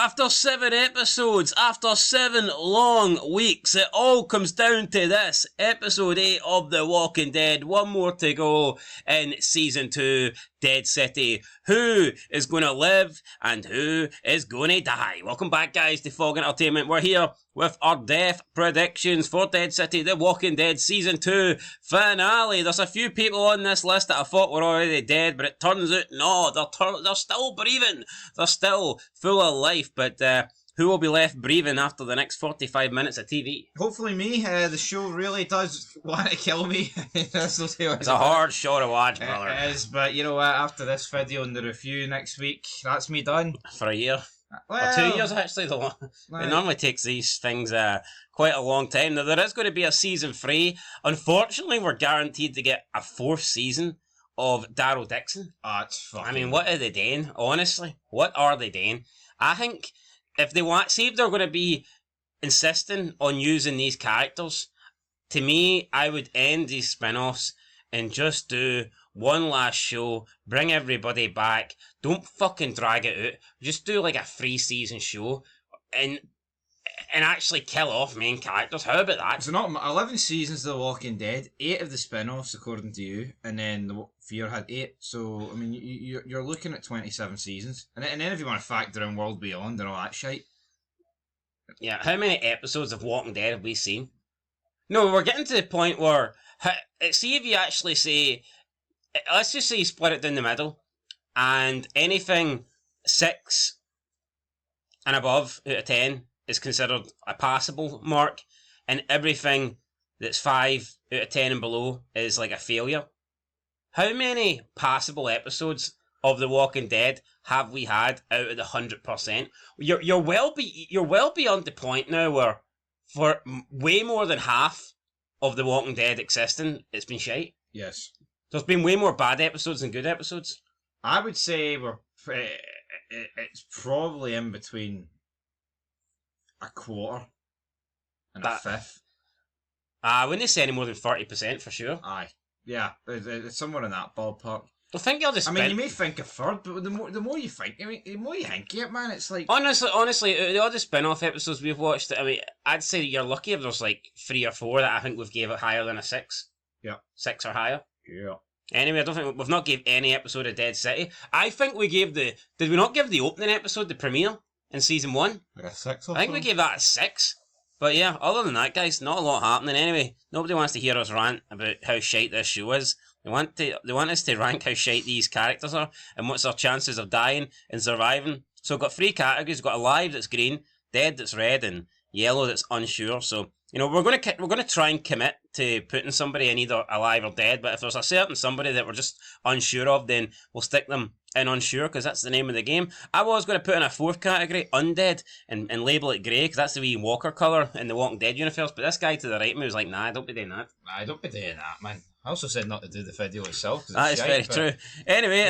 After 7 episodes, after 7 long weeks, it all comes down to this. Episode 8 of The Walking Dead. One more to go in Season 2, Dead City. Who is going to live and who is going to die? Welcome back, guys, to Fog Entertainment. We're here with our death predictions for Dead City, The Walking Dead Season 2 finale. There's a few people on this list that I thought were already dead, but it turns out, no, they're still breathing. They're still full of life. But who will be left breathing after the next 45 minutes of TV? Hopefully me. The show really does want to kill me. It's a hard show to watch, brother. It is, but you know what? After this video and the review next week, that's me done. For a year. Well, or 2 years, actually. It normally takes these things quite a long time. Now, there is going to be a Season 3. Unfortunately, we're guaranteed to get a 4th season of Daryl Dixon. It's fucking... I mean, what are they doing? Honestly, what are they doing? I think if they want, see if they're going to be insisting on using these characters, to me, I would end these spin-offs and just do one last show, bring everybody back, don't fucking drag it out, just do like a 3-season show, and actually kill off main characters. How about that? So not 11 seasons of The Walking Dead, 8 of the spin-offs according to you, and then the Fear had 8. So I mean, you're looking at 27 seasons, and then if you want to factor in World Beyond and all that shit. Yeah, how many episodes of Walking Dead have we seen? No, we're getting to the point where, see if you actually say, let's just say you split it down the middle, and anything 6 and above out of 10 is considered a passable mark, and everything that's 5 out of 10 and below is like a failure. How many passable episodes of The Walking Dead have we had out of the 100%? You're well beyond the point now where for way more than half of The Walking Dead existing, it's been shite. Yes. There's been way more bad episodes than good episodes. I would say it's probably in between a quarter and a fifth. I wouldn't say any more than 30% for sure. Aye. Yeah, it's somewhere in that ballpark. I think you'll just. I mean, you may think a third, but the more you think, I mean, the more you think it, man, it's like. Honestly, the other spin-off episodes we've watched, I mean, I'd say you're lucky if there's like 3 or 4 that I think we've gave it higher than a 6. Yeah. 6 or higher. Yeah. Anyway, I don't think we've not gave any episode of Dead City. I think we gave did we not give the opening episode the premiere in Season 1? Like a 6 or I think we gave that a 6. But yeah, other than that, guys, not a lot happening. Anyway, nobody wants to hear us rant about how shite this show is. They want us to rank how shite these characters are and what's their chances of dying and surviving. So we've got 3 categories. We've got alive that's green, dead that's red, and yellow that's unsure. So, you know, we're gonna try and commit to putting somebody in either alive or dead. But if there's a certain somebody that we're just unsure of, then we'll stick them in unsure because that's the name of the game. I was going to put in a 4th category, undead, and label it grey because that's the wee Walker colour in the Walking Dead universe. But this guy to the right of me was like, nah, don't be doing that. Nah, don't be doing that, man. I also said not to do the video itself. That is very true. Anyway,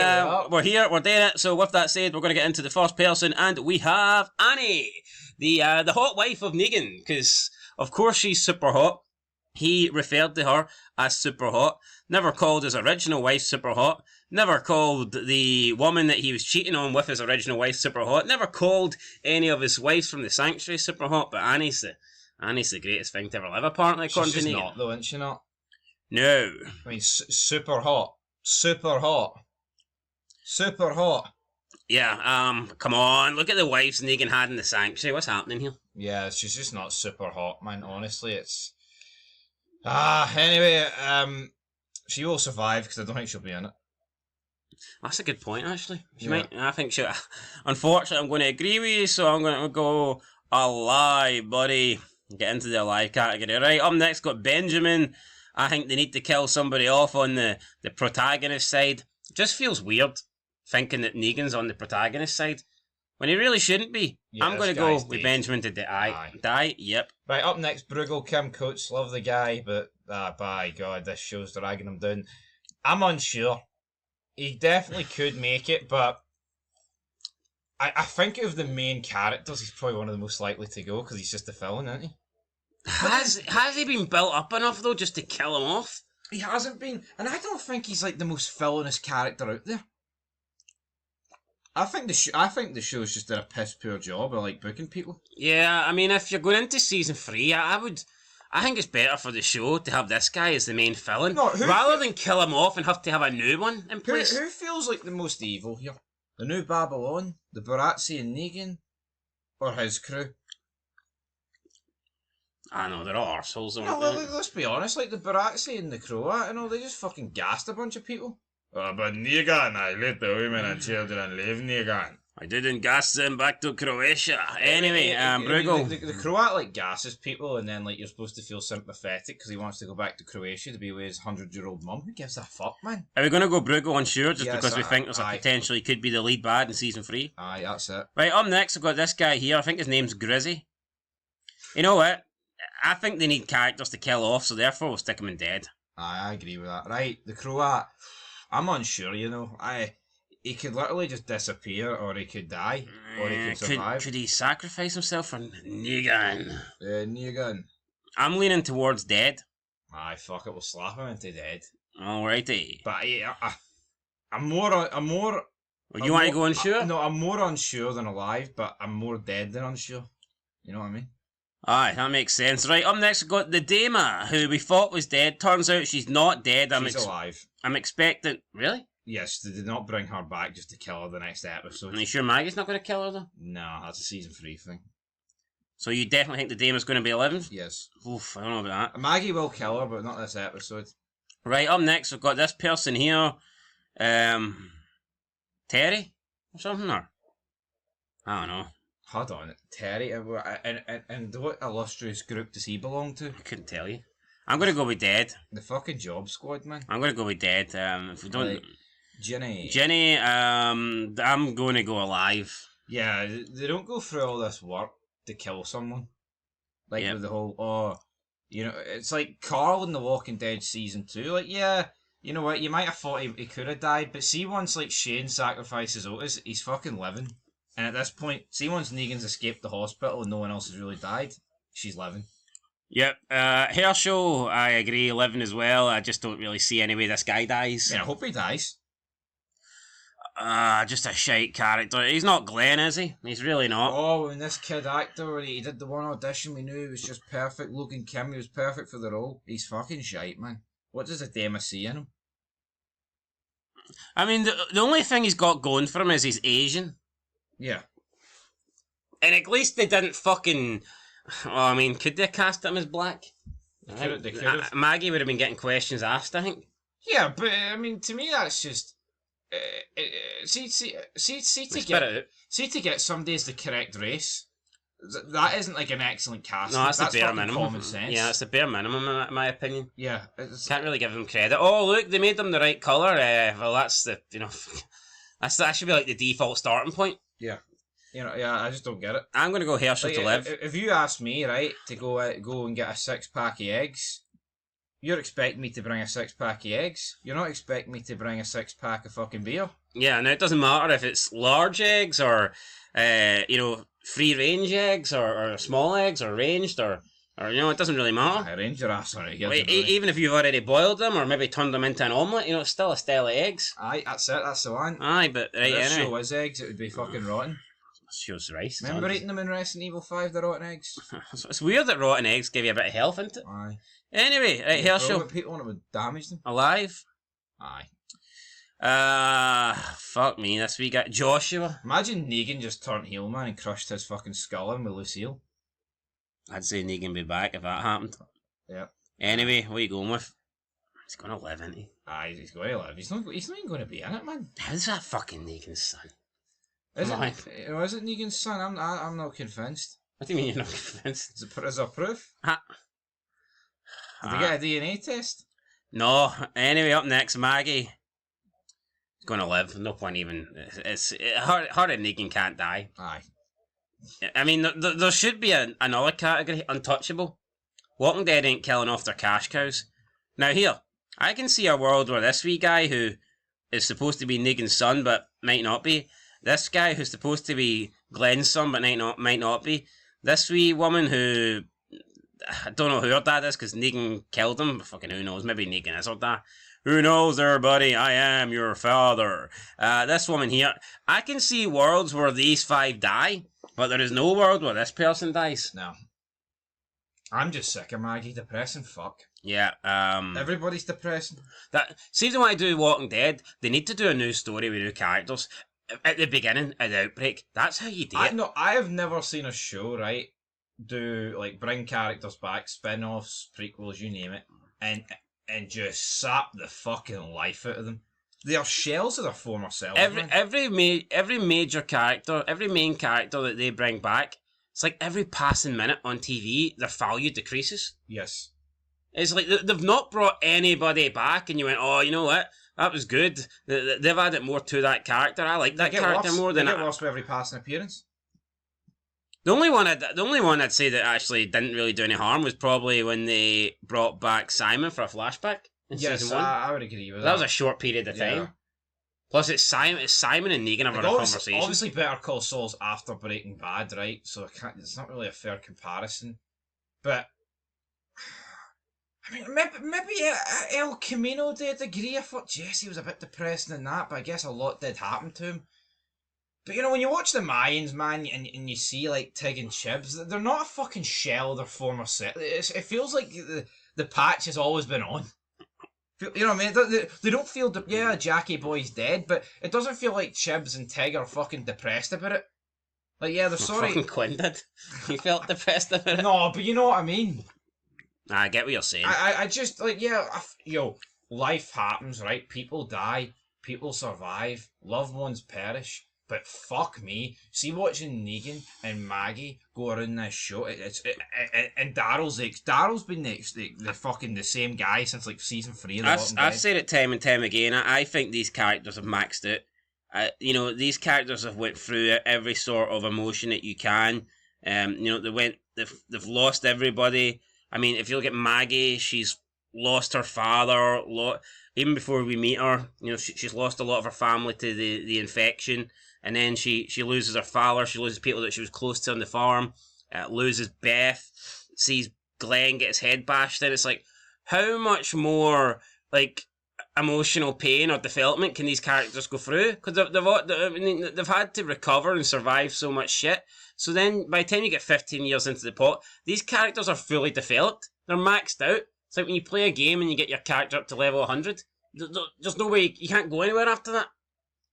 we're here, we're doing it. So with that said, we're going to get into the first person, and we have Annie, the hot wife of Negan, because of course she's super hot. He referred to her as super hot. Never called his original wife super hot. Never called the woman that he was cheating on with his original wife super hot. Never called any of his wives from the Sanctuary super hot. But Annie's the greatest thing to ever live, apparently, according to Negan. She's just not, though, isn't she not? No. I mean, super hot. Super hot. Super hot. Yeah, come on. Look at the wives Negan had in the Sanctuary. What's happening here? Yeah, she's just not super hot, man. Honestly, it's... Anyway, she will survive because I don't think she'll be in it. That's a good point, actually. I think she... Unfortunately, I'm going to agree with you, so I'm going to go alive, buddy. Get into the alive category. Right, up next, got Benjamin. I think they need to kill somebody off on the protagonist side. It just feels weird thinking that Negan's on the protagonist side when he really shouldn't be. Yeah, I'm going to go with Benjamin to die. Yep. Right, up next, Bruegel, Kim Coates. Love the guy, but by God, this show's dragging him down. I'm unsure. He definitely could make it, but I think of the main characters, he's probably one of the most likely to go because he's just a villain, isn't he? Has he been built up enough though just to kill him off? He hasn't been, and I don't think he's like the most villainous character out there. I think the show's just did a piss poor job of like booking people. Yeah, I mean, if you're going into season 3, I think it's better for the show to have this guy as the main villain, No, rather than kill him off and have to have a new one in place. Who feels like the most evil here? The New Babylon, the Baratzi and Negan, or his crew? I know, they're all arseholes, No, aren't they? let's be honest, like the Baratzi and the Croat, they just fucking gassed a bunch of people. But Negan, I let the women and children live, Negan. I didn't gas them back to Croatia. Anyway, Bruegel. The Croat like gasses people, and then like you're supposed to feel sympathetic because he wants to go back to Croatia to be with his 100-year-old mum. Who gives a fuck, man? Are we going to go Bruegel on sure just Yes, because we think there's a aye. potential he could be the lead bad in season 3? Aye, that's it. Right, up next I've got this guy here. I think his name's Grizzy. You know what? I think they need characters to kill off, so therefore we'll stick him in dead. Aye, I agree with that. Right, the Croat. I'm unsure, he could literally just disappear, or he could die, or he could survive. Could he sacrifice himself for Negan? Negan. I'm leaning towards dead. Aye, fuck it, we'll slap him into dead. Alrighty. But I'm more. You want to go unsure? No, I'm more unsure than alive, but I'm more dead than unsure. You know what I mean? Aye, that makes sense. Right, up next we've got the Dama, who we thought was dead. Turns out she's not dead. She's alive. I'm expecting... Really? Yes, they did not bring her back just to kill her the next episode. Are you sure Maggie's not going to kill her, though? No, that's a season 3 thing. So you definitely think the Dama's going to be 11? Yes. Oof, I don't know about that. Maggie will kill her, but not this episode. Right, up next we've got this person here. Terry? Or something, or... I don't know. Hold on, Terry, and what illustrious group does he belong to? I couldn't tell you. I'm going to go with dead. The fucking Job Squad, man. I'm going to go with dead. If we don't... Right. Jenny. I'm going to go alive. Yeah, they don't go through all this work to kill someone. Like Yep. with the whole, it's like Carl in The Walking Dead season 2. Like, yeah, you know what, you might have thought he could have died, but see once like Shane sacrifices Otis, he's fucking living. And at this point, see once Negan's escaped the hospital and no one else has really died, she's living. Yep. Herschel, I agree, 11 as well. I just don't really see any way this guy dies. Yeah, I hope he dies. Just a shite character. He's not Glenn, is he? He's really not. Oh, when this kid actor, he did the one audition, we knew he was just perfect. Logan Kim, he was perfect for the role. He's fucking shite, man. What does the Dama see in him? I mean, the only thing he's got going for him is he's Asian. Yeah. And at least they didn't fucking... Well, I mean, could they cast him as black? They could've. Maggie would have been getting questions asked, I think. Yeah, but I mean, to me, that's just see to get somebody as the correct race. That isn't like an excellent casting. No, that's the bare fucking minimum. common sense. Yeah, that's the bare minimum, in my opinion. Yeah, Can't really give them credit. Oh, look, they made them the right colour. Well, that's the, that should be like the default starting point. Yeah. I just don't get it. I'm going to go Herschel to live. If you ask me, right, to go and get a 6-pack of eggs, you're expecting me to bring a 6-pack of eggs. You're not expecting me to bring a 6-pack of fucking beer. Yeah, now it doesn't matter if it's large eggs or, free range eggs or small eggs or ranged or it doesn't really matter. I range your ass on it. Even if you've already boiled them or maybe turned them into an omelette, it's still a style of eggs. Aye, that's it. That's the one. Aye, but right, If this anyway. show was eggs, it would be fucking rotten. Show's rice. Remember eating them in Resident Evil 5, the rotten eggs? It's weird that rotten eggs give you a bit of health, isn't it? Aye. Anyway, right, Herschel. People want to damage them. Alive. Aye. Fuck me. This we got Joshua. Imagine Negan just turned heel, man, and crushed his fucking skull in with Lucille. I'd say Negan be back if that happened. Yeah. Anyway, what are you going with? He's going to live, isn't he? Aye, he's going to live. He's not even going to be in it, man. How's that fucking Negan's son? Is it Negan's son? I'm not convinced. What do you mean you're not convinced? Is there proof? Did they get a DNA test? No. Anyway, up next, Maggie. He's going to live. No point even. Her and Negan can't die. Aye. I mean, there should be another category, untouchable. Walking Dead ain't killing off their cash cows. Now here, I can see a world where this wee guy who is supposed to be Negan's son but might not be, this guy who's supposed to be Glenn's son but might not be, this wee woman who, I don't know who her dad is because Negan killed him, fucking who knows, maybe Negan is her dad. Who knows there, buddy? I am your father. This woman here, I can see worlds where these 5 die, but there is no world where this person dies. No. I'm just sick of Maggie. Depressing fuck. Yeah, Everybody's depressing. See when I do Walking Dead, they need to do a new story with new characters. At the beginning of the outbreak, that's how you do it. I have never seen a show, right, bring characters back, spin-offs, prequels, you name it, and just sap the fucking life out of them. They are shells of their former selves. Every major character, every main character that they bring back, it's like every passing minute on TV, their value decreases. Yes. It's like they've not brought anybody back, and you went, oh, you know what? That was good. They've added more to that character. I like that character more than they get lost with every passing appearance. The only one I'd say that actually didn't really do any harm was probably when they brought back Simon for a flashback in season 1. I would agree with that. That was a short period of time. Yeah. Plus, it's Simon and Negan having a conversation. Obviously, Better Call Saul's after Breaking Bad, right? So it's not really a fair comparison. But I mean, maybe El Camino to a degree. I thought Jesse was a bit depressing in that, but I guess a lot did happen to him. But you know, when you watch the Mayans, man, and you see like Tig and Chibs, they're not a fucking shell of their former set. It feels like the patch has always been on. You know what I mean? They don't feel... Yeah, Jackie Boy's dead, but it doesn't feel like Chibs and Tig are fucking depressed about it. Like, yeah, they're sorry. Fucking Quinn did. He felt depressed about it. No, but you know what I mean. I get what you're saying. I just, like, yeah, life happens, right? People die. People survive. Loved ones perish. But fuck me, see watching Negan and Maggie go around this show, and Daryl's been the fucking the same guy since like season 3 of The Walking Dead. I've said it time and time again. I think these characters have maxed out. These characters have went through every sort of emotion that you can. They've lost everybody. I mean, if you look at Maggie, she's lost her father. Even before we meet her, she's lost a lot of her family to the infection. And then she loses her father, she loses people that she was close to on the farm, loses Beth, sees Glenn get his head bashed in. It's like, how much more, like, emotional pain or development can these characters go through? Because they've had to recover and survive so much shit. So then, by the time you get 15 years into the pot, these characters are fully developed. They're maxed out. It's like when you play a game and you get your character up to level 100. There's no way, you can't go anywhere after that.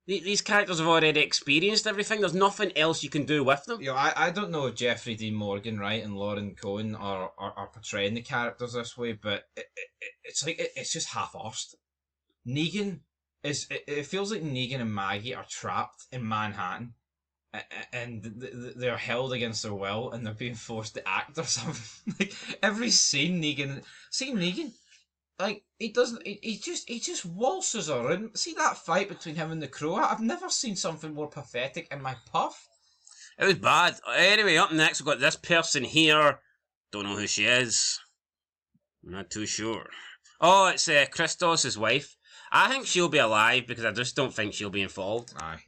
These characters have already experienced everything. There's nothing else you can do with them. I don't know if Jeffrey Dean Morgan, right, and Lauren Cohen are portraying the characters this way, but it's like it's just half-arsed. Negan it feels like Negan and Maggie are trapped in Manhattan, and they're held against their will, and they're being forced to act or something. Like every scene, Negan. Like, he just waltzes around. See that fight between him and the Crow? I've never seen something more pathetic in my puff. It was bad. Anyway, up next we've got this person here. Don't know who she is. I'm not too sure. Oh, it's Christos' wife. I think she'll be alive because I just don't think she'll be involved. Aye.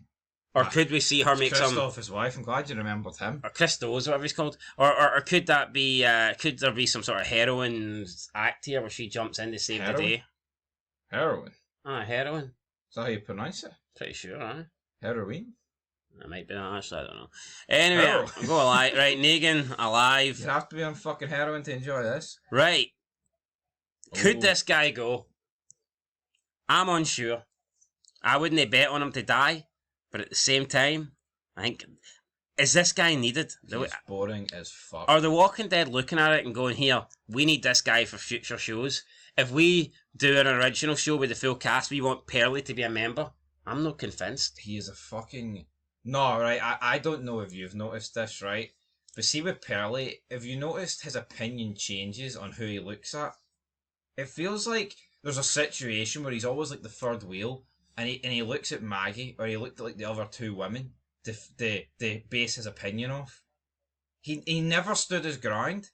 Or could we see her make Christoph, his wife. I'm glad you remembered him. Or Christos, whatever he's called. Or could that be... could there be some sort of heroine act here where she jumps in to save the day? Heroin? Heroin. Is that how you pronounce it? Pretty sure, huh? Heroin? That might be that, actually, I don't know. Anyway, go alive. Right, Negan, alive. You have to be on fucking heroin to enjoy this. Right. Could this guy go? I'm unsure. I wouldn't bet on him to die. But at the same time, I think, is this guy needed? He's boring as fuck. Are The Walking Dead looking at it and going, here, we need this guy for future shows? If we do an original show with the full cast, we want Pearlie to be a member? I'm not convinced. He is a fucking... No, right, I don't know if you've noticed this, right? But see with Pearlie, if you noticed his opinion changes on who he looks at, it feels like there's a situation where he's always like the third wheel, and he looks at Maggie, or he looked at like the other two women to base his opinion off. He never stood his ground.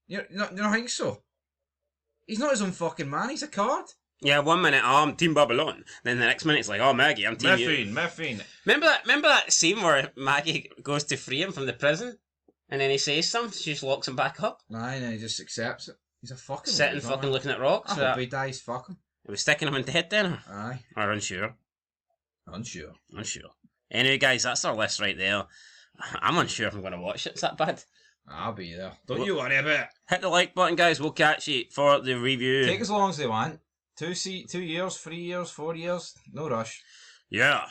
You don't think so? He's not his own fucking man, he's a card. Yeah, 1 minute, oh, I'm Team Babylon. Then the next minute it's like, oh, Maggie, I'm Team you. Methane. Remember that scene where Maggie goes to free him from the prison? And then he says something, she just locks him back up? Nah, and he just accepts it. He's a fucking... Sitting fucking looking at rocks. I hope he dies fucking. Are we sticking him in dead then? Aye. Or unsure? Unsure. Unsure. Anyway, guys, that's our list right there. I'm unsure if I'm going to watch it. Is that bad? I'll be there. Don't you worry about it. Hit the like button, guys. We'll catch you for the review. Take as long as they want. 2 years, 3 years, 4 years. No rush. Yeah.